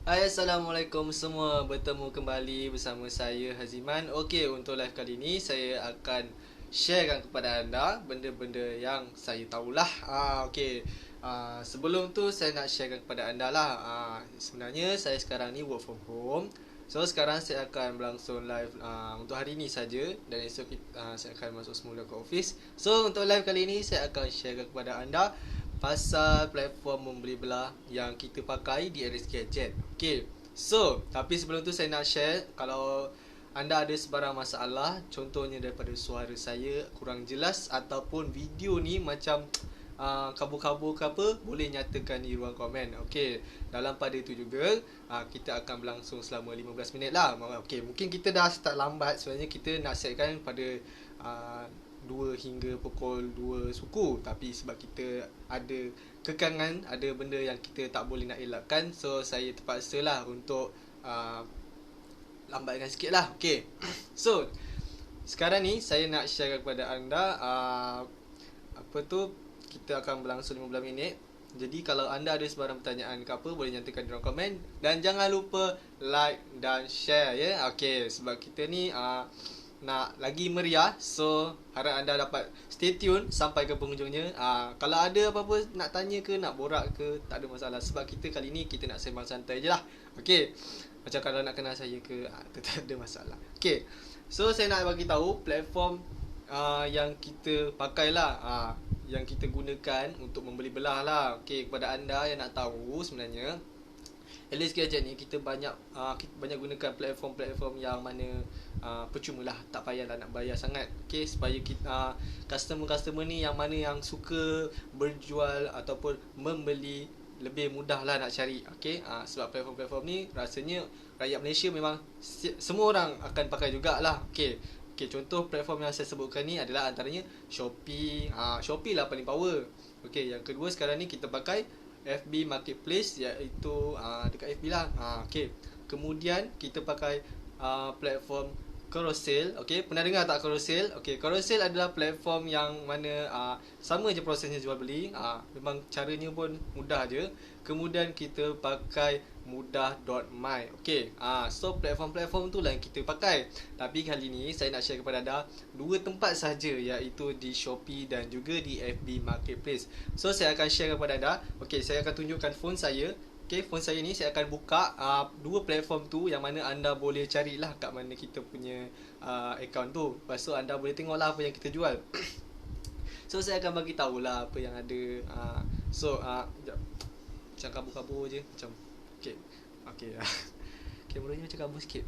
Hai, Assalamualaikum semua. Bertemu kembali bersama saya Haziman. Okey, untuk live kali ini saya akan sharekan kepada anda benda-benda yang saya tahulah. Okey. Sebelum tu saya nak sharekan kepada anda lah. Sebenarnya saya sekarang ni work from home. So sekarang saya akan berlangsung live untuk hari ni saja, dan esok saya akan masuk semula ke office. So untuk live kali ini saya akan sharekan kepada anda pasal platform membeli belah yang kita pakai di Aries Gadget. Okay, so tapi sebelum tu saya nak share, kalau anda ada sebarang masalah, contohnya daripada suara saya kurang jelas ataupun video ni macam kabur-kabur ke apa, boleh nyatakan di ruang komen. Okay, dalam pada itu juga kita akan berlangsung selama 15 minit lah. Okay, mungkin kita dah start lambat. Sebenarnya kita nak setkan pada 2 hingga pukul 2 suku, tapi sebab kita ada kekangan, ada benda yang kita tak boleh nak elakkan, so saya terpaksa lah untuk lambatkan sikit lah. Okay, so sekarang ni saya nak share kepada anda kita akan berlangsung 15 minit. Jadi kalau anda ada sebarang pertanyaan ke apa, boleh nyatakan di ruang komen. Dan jangan lupa like dan share ya. Okay, sebab kita ni nak lagi meriah. So harap anda dapat stay tune sampai ke penghujungnya. Kalau ada apa-apa nak tanya ke, nak borak ke, tak ada masalah. Sebab kita kali ni kita nak sembang santai je lah. Okay, macam kalau nak kenal saya ke, tak ada masalah. Okay, so saya nak bagi tahu platform yang kita pakai lah, yang kita gunakan untuk membeli belah lah. Okay, kepada anda yang nak tahu, sebenarnya Aries Gadget ni kita banyak gunakan platform-platform yang mana percuma lah, tak payahlah nak bayar sangat. Okay, supaya kita customer-customer ni yang mana yang suka berjual ataupun membeli, lebih mudah lah nak cari. Okay, sebab platform-platform ni rasanya rakyat Malaysia memang semua orang akan pakai jugalah. Okay, contoh platform yang saya sebutkan ni adalah antaranya Shopee. Shopee lah paling power. Okay, yang kedua sekarang ni kita pakai FB Marketplace, iaitu dekat FB lah. Okay, kemudian kita pakai platform Carousell. Okay, pernah dengar tak Carousell? Okay, Carousell adalah platform yang mana sama je prosesnya jual beli. Memang caranya pun mudah je. Kemudian kita pakai mudah.my. Okay, so platform-platform tu lah yang kita pakai. Tapi kali ni saya nak share kepada anda 2 tempat saja, iaitu di Shopee dan juga di FB Marketplace. So saya akan share kepada anda. Okay, saya akan tunjukkan phone saya. Okay, phone saya ni saya akan buka 2 platform tu, yang mana anda boleh carilah kat mana kita punya account tu. Lepas tu anda boleh tengok lah apa yang kita jual. So saya akan bagi tahulah apa yang ada. Sekejap. Macam kabur-kabur je macam. Okay, kameranya macam kabur sikit,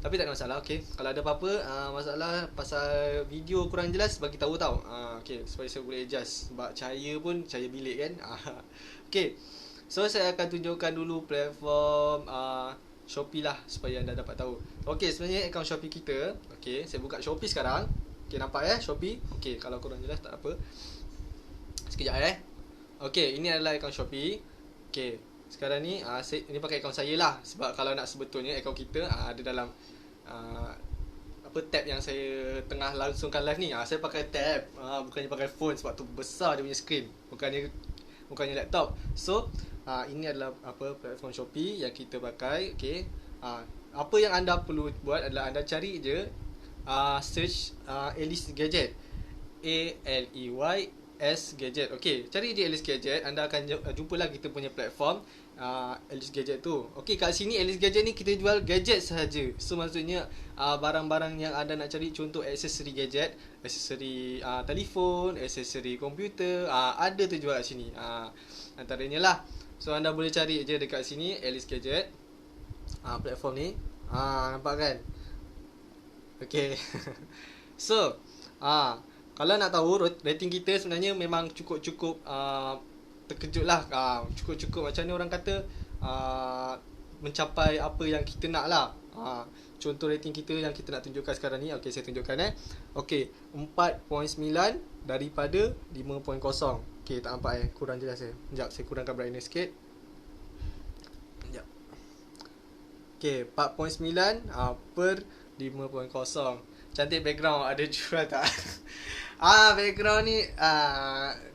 tapi tak ada masalah. Okay, kalau ada apa-apa masalah pasal video kurang jelas, bagi tahu tau. Okay, supaya saya boleh adjust, sebab cahaya pun cahaya bilik kan. Okay, so saya akan tunjukkan dulu platform Shopee lah, supaya anda dapat tahu. Okay, sebenarnya akaun Shopee kita. Okay, saya buka Shopee sekarang. Okay, nampak Shopee. Okay, kalau kurang jelas tak apa, sekejap Okay, ini adalah akaun Shopee. Okay, sekarang ni ini pakai akaun saya lah, sebab kalau nak sebetulnya akaun kita ada dalam tab yang saya tengah langsungkan live ni. Saya pakai tab, bukannya pakai phone, sebab tu besar dia punya screen, bukannya laptop. So ini adalah platform Shopee yang kita pakai. Okay, apa yang anda perlu buat adalah anda cari je search Aries Gadget, ALEYS Gadget. Okay, cari je Aries Gadget, anda akan jumpalah kita punya platform Aries Gadget tu. Okay, kat sini Aries Gadget ni kita jual gadget sahaja. So maksudnya barang-barang yang anda nak cari, contoh aksesori gadget, aksesori telefon, aksesori komputer, ada tu jual kat sini. Antaranya lah. So anda boleh cari je dekat sini Aries Gadget, platform ni. Nampak kan? Okay. So kalau nak tahu rating kita, sebenarnya memang cukup terkejut lah. Cukup macam ni orang kata, mencapai apa yang kita nak lah. Contoh rating kita yang kita nak tunjukkan sekarang ni. Okay, saya tunjukkan Okay, 4.9 daripada 5.0. Okay, tak nampak kurang jelas Sekejap, saya kurangkan brightness sikit. Sekejap. Okay, 4.9 per 5.0. Cantik background, ada jual tak? Background ni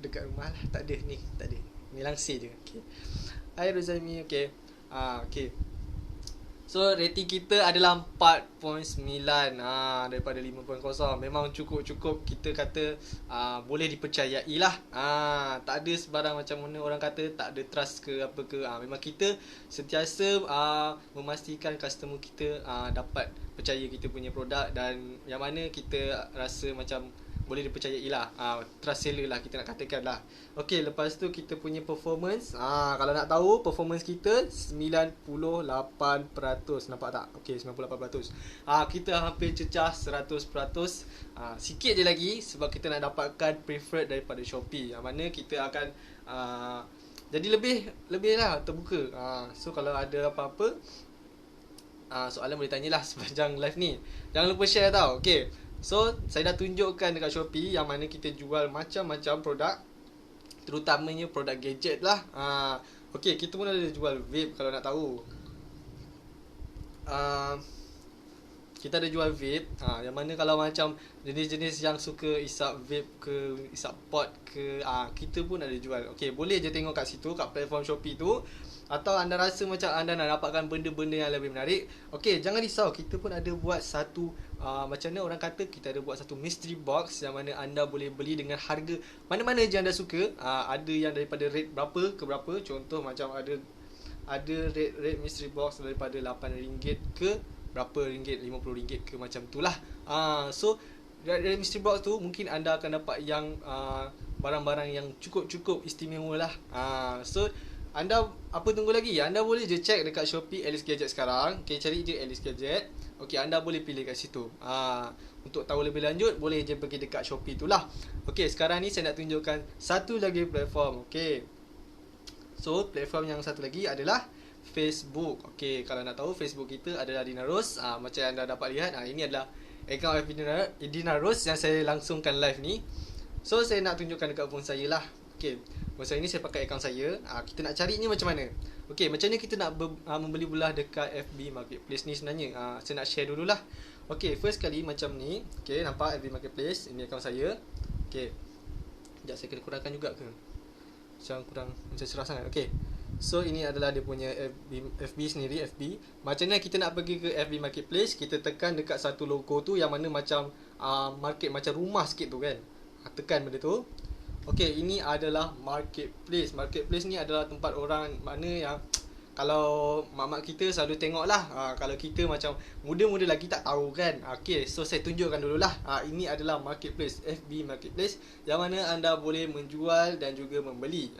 dekat rumah lah. Tak ada. Ni langsir je. Okay. Hai Rozami. Okay. Okay. So rating kita adalah 4.9 daripada 5.0. Memang cukup-cukup kita kata boleh dipercayai lah. Tak ada sebarang macam mana orang kata tak ada trust ke apa ke. Memang kita sentiasa memastikan customer kita dapat percaya kita punya produk, dan yang mana kita rasa macam boleh dipercayai lah. Trust seller lah kita nak katakan lah. Okay, lepas tu kita punya performance. Kalau nak tahu performance kita 98%. Nampak tak? Okay, 98%. Kita hampir cecah 100%. Sikit je lagi sebab kita nak dapatkan preferred daripada Shopee, yang mana kita akan jadi lebih lah terbuka. So kalau ada apa-apa soalan boleh tanyalah sepanjang live ni. Jangan lupa share tau. Okay, so saya dah tunjukkan dekat Shopee yang mana kita jual macam-macam produk, terutamanya produk gadget lah. Okay, kita pun ada jual vape kalau nak tahu. Kita ada jual vape. Yang mana kalau macam jenis-jenis yang suka isap vape ke, isap pot ke, kita pun ada jual. Okay, boleh je tengok kat situ, kat platform Shopee tu. Atau anda rasa macam anda nak dapatkan benda-benda yang lebih menarik, okay, jangan risau. Kita pun ada buat satu macam mana orang kata, kita ada buat satu mystery box yang mana anda boleh beli dengan harga mana-mana je anda suka. Ada yang daripada rate berapa ke berapa. Contoh macam ada rate mystery box daripada RM8 ke berapa ringgit, RM50 ke, macam tu lah. So dari mystery box tu mungkin anda akan dapat yang barang-barang yang cukup-cukup istimewa lah. So anda apa tunggu lagi? Anda boleh je check dekat Shopee Alice Gadget sekarang. Okay, cari je Alice Gadget. Okay, anda boleh pilih kat situ. Untuk tahu lebih lanjut, boleh je pergi dekat Shopee tu lah. Okay, sekarang ni saya nak tunjukkan satu lagi platform. Okay, so platform yang satu lagi adalah Facebook. Okay, kalau nak tahu, Facebook kita adalah Dina Rose. Macam anda dapat lihat, ini adalah account FB Dina Rose yang saya langsungkan live ni. So saya nak tunjukkan dekat phone saya lah. Okay, masa ini saya pakai akaun saya. Kita nak carinya macam mana? Okay, macam mana kita nak membeli belah dekat FB Marketplace ni sebenarnya? Saya nak share dululah. Okay, first kali macam ni. Okay, nampak FB Marketplace. Ini akaun saya. Okay, sekejap saya kena kurangkan juga ke? Macam kurang, macam cerah sangat. Okay, so ini adalah dia punya FB sendiri, FB. Macam mana kita nak pergi ke FB Marketplace? Kita tekan dekat satu logo tu yang mana macam market, macam rumah sikit tu kan. Tekan benda tu. Okay, ini adalah Marketplace. Marketplace ni adalah tempat orang mana yang kalau mak-mak kita selalu tengok lah. Kalau kita macam muda-muda lagi tak tahu kan. Okay, so saya tunjukkan dululah. Ini adalah Marketplace, FB Marketplace, yang mana anda boleh menjual dan juga membeli.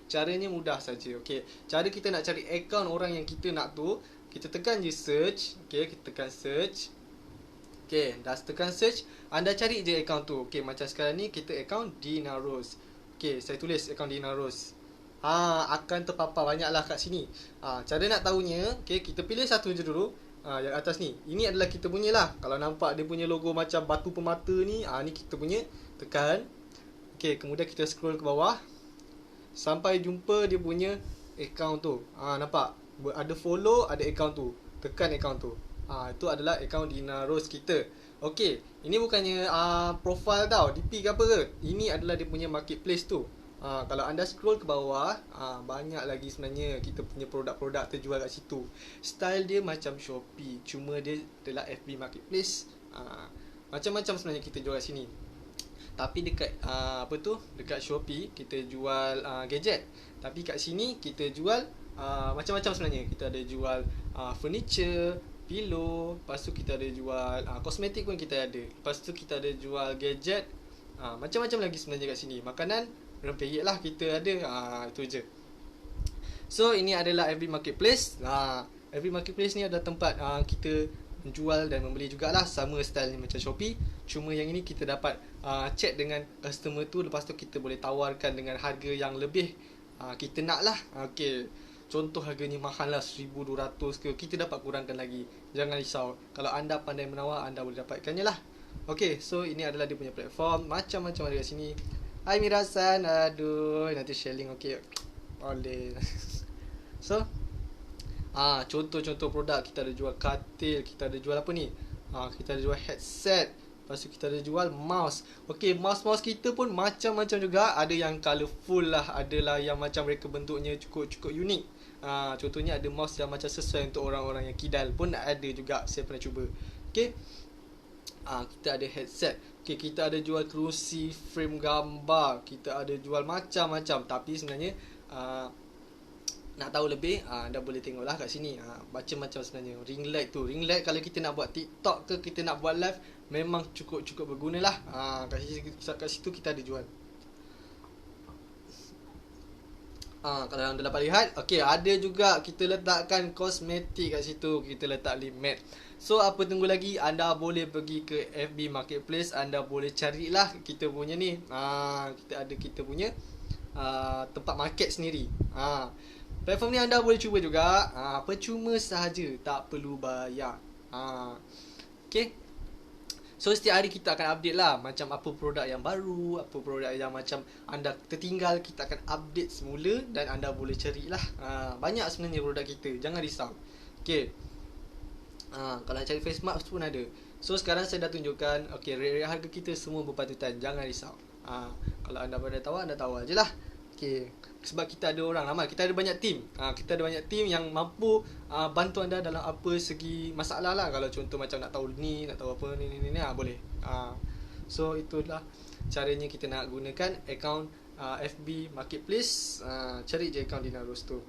Caranya mudah saja. Okay, cara kita nak cari akaun orang yang kita nak tu, kita tekan je search. Okay, kita tekan search. Okay, dah tekan search, anda cari je akaun tu. Okay, macam sekarang ni kita akaun Dina Rose. Okay, saya tulis akaun Dina Rose. Akan terpapar banyak lah kat sini. Cara nak tahunya, okay, kita pilih satu je dulu. Yang atas ni, ini adalah kita punya lah. Kalau nampak dia punya logo macam batu permata ni, ni kita punya. Tekan. Okay, kemudian kita scroll ke bawah sampai jumpa dia punya akaun tu. Nampak? Ada follow, ada akaun tu. Tekan akaun tu. Itu adalah akaun Dina Rose kita. Okay, ini bukannya profile tau, DP ke apa ke. Ini adalah dia punya marketplace tu. Kalau anda scroll ke bawah, banyak lagi sebenarnya kita punya produk-produk terjual kat situ. Style dia macam Shopee, cuma dia adalah FB Marketplace. Macam-macam sebenarnya kita jual kat sini. Tapi dekat dekat Shopee kita jual gadget. Tapi kat sini kita jual macam-macam sebenarnya. Kita ada jual furniture, pillow, lepas tu kita ada jual kosmetik pun kita ada. Lepas tu kita ada jual gadget, macam-macam lagi sebenarnya kat sini. Makanan, rempeyek lah kita ada. Itu je. So ini adalah FB Marketplace. FB Marketplace ni adalah tempat kita menjual dan membeli jugalah. Sama style ni macam Shopee, cuma yang ini kita dapat chat dengan customer tu. Lepas tu kita boleh tawarkan dengan harga yang lebih kita nak lah. Okay, contoh harganya mahal lah 1,200 ke, kita dapat kurangkan lagi. Jangan risau, kalau anda pandai menawar, anda boleh dapatkannya lah. Okay, so ini adalah dia punya platform. Macam-macam ada kat sini. Hai Mirasan, aduh, nanti sharing. Okay, boleh. So contoh-contoh produk, kita ada jual katil, kita ada jual apa ni, kita ada jual headset. Lepas tu kita ada jual mouse. Okay, mouse kita pun macam-macam juga. Ada yang colourful lah, adalah yang macam mereka bentuknya cukup-cukup unik. Contohnya ada mouse yang macam sesuai untuk orang-orang yang kidal pun ada juga, saya pernah cuba. Okay, kita ada headset. Okay, kita ada jual kerusi frame gambar, kita ada jual macam-macam. Tapi sebenarnya nak tahu lebih, anda boleh tengoklah kat sini. Macam-macam sebenarnya. Ring light tu, ring light kalau kita nak buat TikTok ke, kita nak buat live, memang cukup berguna lah. Kat situ kita ada jual. Kalau anda dapat lihat, okay, ada juga kita letakkan kosmetik kat situ. Kita letak lip matte. So apa tunggu lagi, anda boleh pergi ke FB Marketplace, anda boleh carilah kita punya ni. Kita punya tempat market sendiri. Platform ni anda boleh cuba juga. Percuma sahaja, tak perlu bayar. Okay. So setiap hari kita akan update lah, macam apa produk yang baru, apa produk yang macam anda tertinggal, kita akan update semula dan anda boleh carilah. Banyak sebenarnya produk kita, jangan risau. Okay, kalau nak cari face mask pun ada. So sekarang saya dah tunjukkan, okay, rate harga kita semua berpatutan, jangan risau. Kalau anda pada tahu, anda tahu je lah. Okay, sebab kita ada orang ramai, kita ada banyak tim. Kita ada banyak tim yang mampu bantu anda dalam apa segi masalah lah. Kalau contoh macam nak tahu ni, nak tahu apa ni, boleh. So itulah caranya kita nak gunakan akaun FB Marketplace. Cari je akaun Dinarus tu.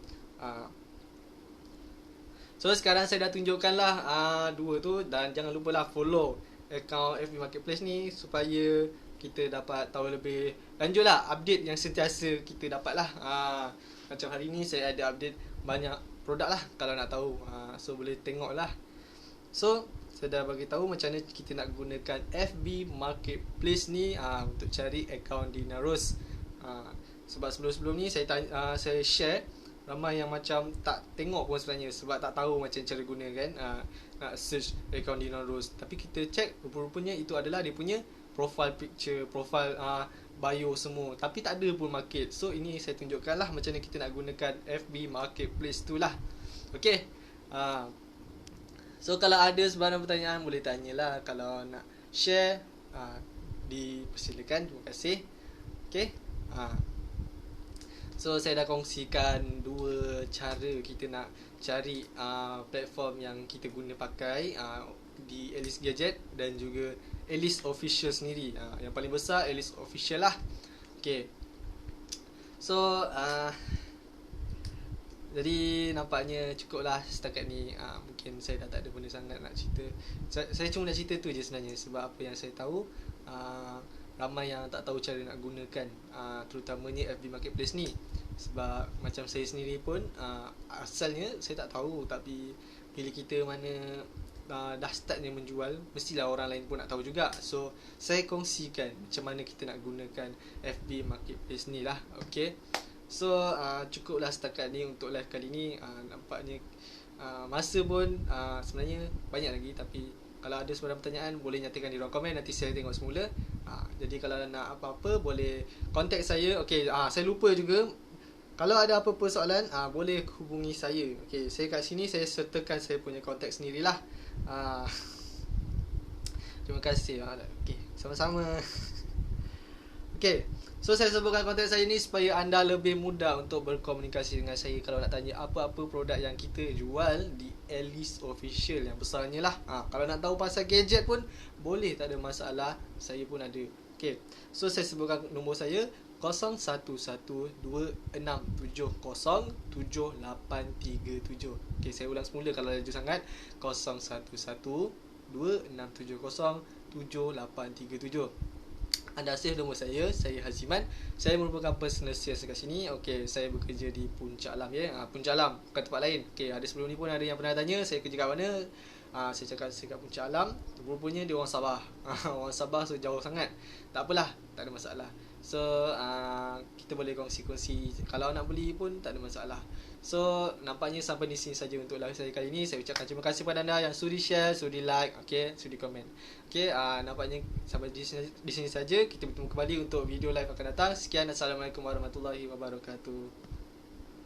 So sekarang saya dah tunjukkan lah dua tu, dan jangan lupa lah follow akaun FB Marketplace ni supaya kita dapat tahu lebih lanjut lah, update yang sentiasa kita dapat lah. Macam hari ni saya ada update banyak produk lah, kalau nak tahu. So boleh tengok lah. So saya dah bagi tahu macam mana kita nak gunakan FB Marketplace ni untuk cari akaun Dinarus. Sebab sebelum-sebelum ni saya share, ramai yang macam tak tengok pun sebenarnya, sebab tak tahu macam cara guna kan. Nak search akaun Dinarus, tapi kita check, rupa-rupanya itu adalah dia punya profile picture, profile bio semua, tapi tak ada pun market. So ini saya tunjukkan lah macam mana kita nak gunakan FB Marketplace tu lah. Okay, so kalau ada sebarang pertanyaan boleh tanyalah. Kalau nak share, dipersilakan. Terima kasih. Okay, so saya dah kongsikan dua cara kita nak cari platform yang kita guna pakai di Alice Gadget dan juga Alice Official sendiri. Yang paling besar Alice Official lah. Okay, so jadi nampaknya cukup lah setakat ni. Mungkin saya dah tak ada benda sangat nak cerita. Saya cuma nak cerita tu je sebenarnya, sebab apa yang saya tahu, ramai yang tak tahu cara nak gunakan terutamanya FB Marketplace ni. Sebab macam saya sendiri pun asalnya saya tak tahu, tapi bila kita mana dah startnya menjual, mestilah orang lain pun nak tahu juga. So saya kongsikan macam mana kita nak gunakan FB Marketplace ni lah. Okay, so cukuplah setakat ni untuk live kali ni. Nampaknya masa pun sebenarnya banyak lagi, tapi kalau ada sebarang pertanyaan boleh nyatakan di ruang komen, nanti saya tengok semula. Jadi kalau nak apa-apa boleh contact saya. Okay, saya lupa juga, kalau ada apa-apa soalan boleh hubungi saya. Okay, saya kat sini saya sertakan saya punya kontak sendirilah. Terima kasih. Okay, sama-sama. Okay, so saya sebutkan kontak saya ni supaya anda lebih mudah untuk berkomunikasi dengan saya kalau nak tanya apa-apa produk yang kita jual di Alice Official yang besarnya lah. Kalau nak tahu pasal gadget pun boleh, tak ada masalah, saya pun ada. Okay, so saya sebutkan nombor saya 011267077837. Okay, saya ulang semula kalau laju sangat. 011267077837. Anda save nombor saya Haziman. Saya merupakan personal sales kat sini. Okay, saya bekerja di Puncak Alam Puncak Alam, bukan tempat lain. Okay, ada sebelum ni pun ada yang pernah tanya saya kerja kat mana. Saya cakap saya kat Puncak Alam. Rupanya dia orang Sabah. Orang Sabah, so jauh sangat. Tak apalah, tak ada masalah. So kita boleh kongsi-kongsi. Kalau nak beli pun tak ada masalah. So nampaknya sampai di sini saja untuk live saya kali ini. Saya ucapkan terima kasih kepada anda yang sudi share, sudi like, okay, sudi komen. Okay, nampaknya sampai di sini saja. Kita bertemu kembali untuk video live akan datang. Sekian, Assalamualaikum warahmatullahi wabarakatuh.